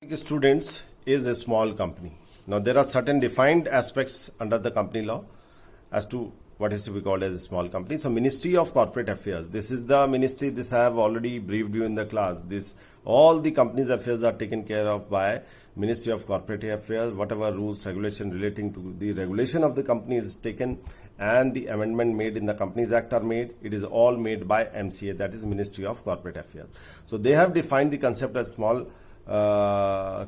Students is a small company. Now there are certain defined aspects under the company law as to what is to be called as a small company. So Ministry of Corporate Affairs, this is the ministry, this I have already briefed you in the class. This all the company's affairs are taken care of by Ministry of Corporate Affairs. Whatever rules, regulation relating to the regulation of the company is taken and the amendment made in the Companies Act are made. It is all made by MCA, that is Ministry of Corporate Affairs. So they have defined the concept as small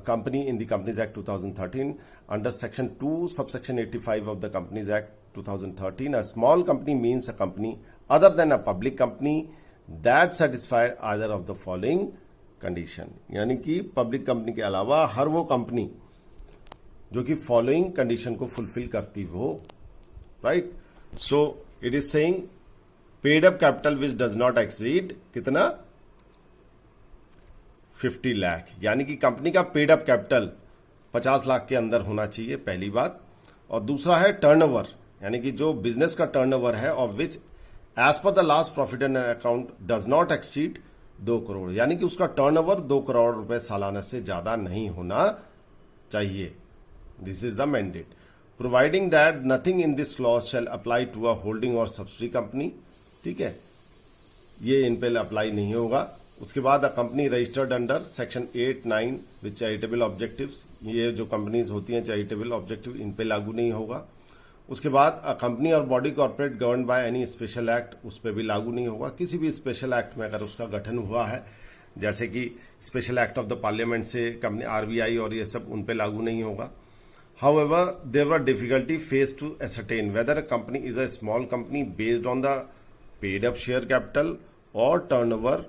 company in the Companies Act 2013 under section 2 subsection 85 of the Companies Act 2013. A small company means a company other than a public company that satisfied either of the following condition. यानी कि public company के अलावा हर वो company जो कि following condition को fulfil करती हो, right. So it is saying paid up capital which does not exceed कितना 50 लाख, यानी कि कंपनी का पेड अप कैपिटल 50 लाख के अंदर होना चाहिए, पहली बात. और दूसरा है टर्नओवर, यानी कि जो बिजनेस का टर्नओवर है of which as per the last profit and account does not exceed 2 crore, यानी कि उसका टर्नओवर 2 करोड़ रुपए सालाना से ज्यादा नहीं होना चाहिए. This is the mandate. Providing that nothing in this clause shall apply to a holding और सब्सिडी कंपनी. ठीक है, ये इन पे अप्लाई नहीं होगा. उसके बाद a company registered under section 8-9 with charitable objectives, ये जो कंपनीज होती हैं चैरिटेबल ऑब्जेक्टिव, इन पे लागू नहीं होगा. उसके बाद अ कंपनी और body corporate govern by any special act, उस पर भी लागू नहीं होगा. किसी भी स्पेशल एक्ट में अगर उसका गठन हुआ है, जैसे कि special act of the parliament से कंपनी आरबीआई और ये सब, उन पे लागू नहीं होगा. However, there were difficulty faced to ascertain whether a company is a small company based on the paid up share capital or turnover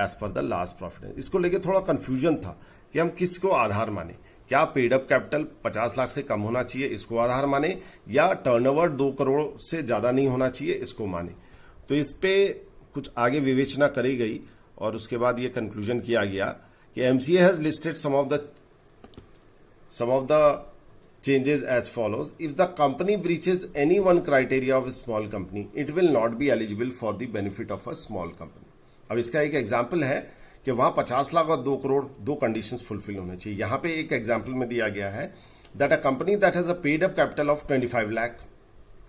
as per the last profit. इसको लेके थोड़ा कंफ्यूजन था कि हम किसको आधार माने, क्या पेड अप कैपिटल 50 लाख से कम होना चाहिए इसको आधार माने, या टर्नओवर 2 करोड़ से ज्यादा नहीं होना चाहिए इसको माने. तो इस पे कुछ आगे विवेचना करी गई और उसके बाद ये कंक्लूजन किया गया कि MCA has listed some of the changes as follows. If the company breaches any one criteria of a small company, it will not be eligible for the benefit of a small company. अब इसका एक example है कि वहां 50 लाख और 2 करोड़ दो conditions fulfil होने चाहिए. यहां पे एक एग्जाम्पल में दिया गया है that a company that has a paid up capital of 25 lakh,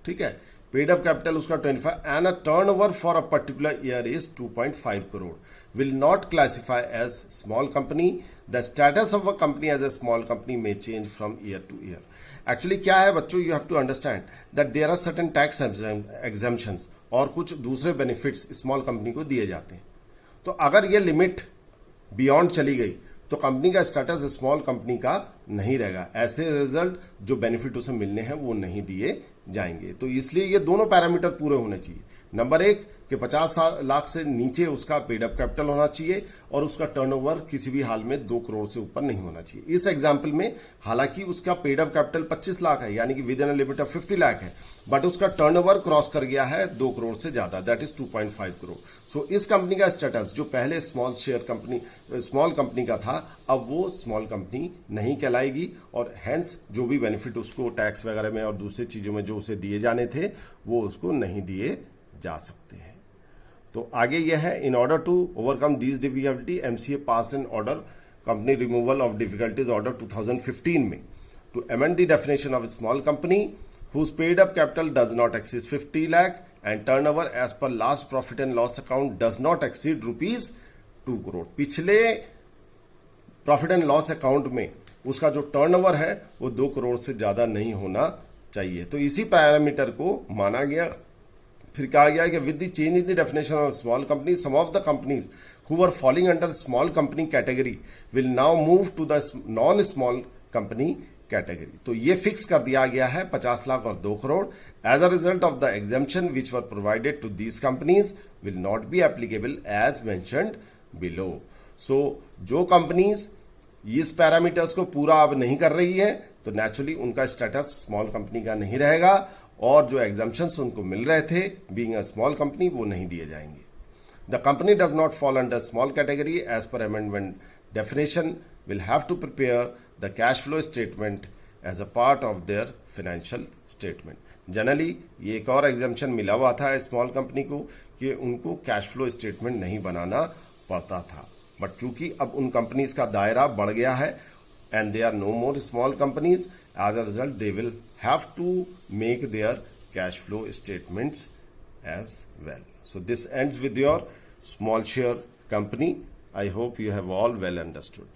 ठीक है, पेड अप कैपिटल उसका 25 and a turnover for a particular year is 2.5 crore will not classify as small company. The status of a company as a small company may change from year to year. Actually क्या है बच्चों, you have to understand that there are certain tax exemptions और कुछ दूसरे benefits small company को दिए जाते हैं. तो अगर ये लिमिट बियॉन्ड चली गई तो कंपनी का स्टेटस स्मॉल कंपनी का नहीं रहेगा. ऐसे रिजल्ट जो बेनिफिट उसे मिलने हैं वो नहीं दिए जाएंगे. तो इसलिए ये दोनों पैरामीटर पूरे होने चाहिए. नंबर 1 कि 50 लाख से नीचे उसका पेड अप कैपिटल होना चाहिए और उसका टर्नओवर किसी भी हाल में 2 करोड़ से ऊपर नहीं होना चाहिए. इस एग्जाम्पल में हालांकि उसका पेड अप कैपिटल 25 लाख है, यानी कि with in limit of 50 lakh है, बट उसका टर्नओवर क्रॉस कर गया है 2 करोड़ से ज्यादा, दैट इज 2.5 करोड़. सो इस कंपनी का स्टेटस जो पहले स्मॉल कंपनी का था, अब वो स्मॉल कंपनी नहीं कहलाएगी और हेंस जो भी बेनिफिट उसको टैक्स वगैरह में और दूसरी चीजों में जो उसे दिए जाने थे वो उसको नहीं दिए जा सकते हैं. तो आगे यह है, in order to overcome these difficulty MCA pass an order, company removal of difficulties order 2015 में, to amend the definition of small company whose paid up capital does not exceed 50 lakh and turnover as per last profit and loss account does not exceed rupees 2 crore. पिछले profit and loss account में उसका जो turnover है वो 2 करोड़ से ज्यादा नहीं होना चाहिए. तो इसी पैरामीटर को माना गया. फिर कहा गया कि with the change in the definition of small company, some of the companies who were falling under small company category will now move to the non small company category. तो ये फिक्स कर दिया गया है 50 लाख और 2 crore. As a result of the exemption which were provided to these companies will not be applicable as mentioned below. So जो companies इस parameters को पूरा अब नहीं कर रही है तो नेचुरली उनका स्टेटस स्मॉल कंपनी का नहीं रहेगा और जो एग्जेम्पशंस उनको मिल रहे थे बीइंग अ स्मॉल कंपनी वो नहीं दिए जाएंगे. The company does not fall under small category as per amendment definition will have to prepare the cash flow statement as a part of their financial statement. Generally ये एक और exemption मिला हुआ था स्मॉल कंपनी को कि उनको cash flow statement नहीं बनाना पड़ता था, बट चूंकि अब उन कंपनीज का दायरा बढ़ गया है and they are no more small companies. As a result, they will have to make their cash flow statements as well. So this ends with your small share company. I hope you have all well understood.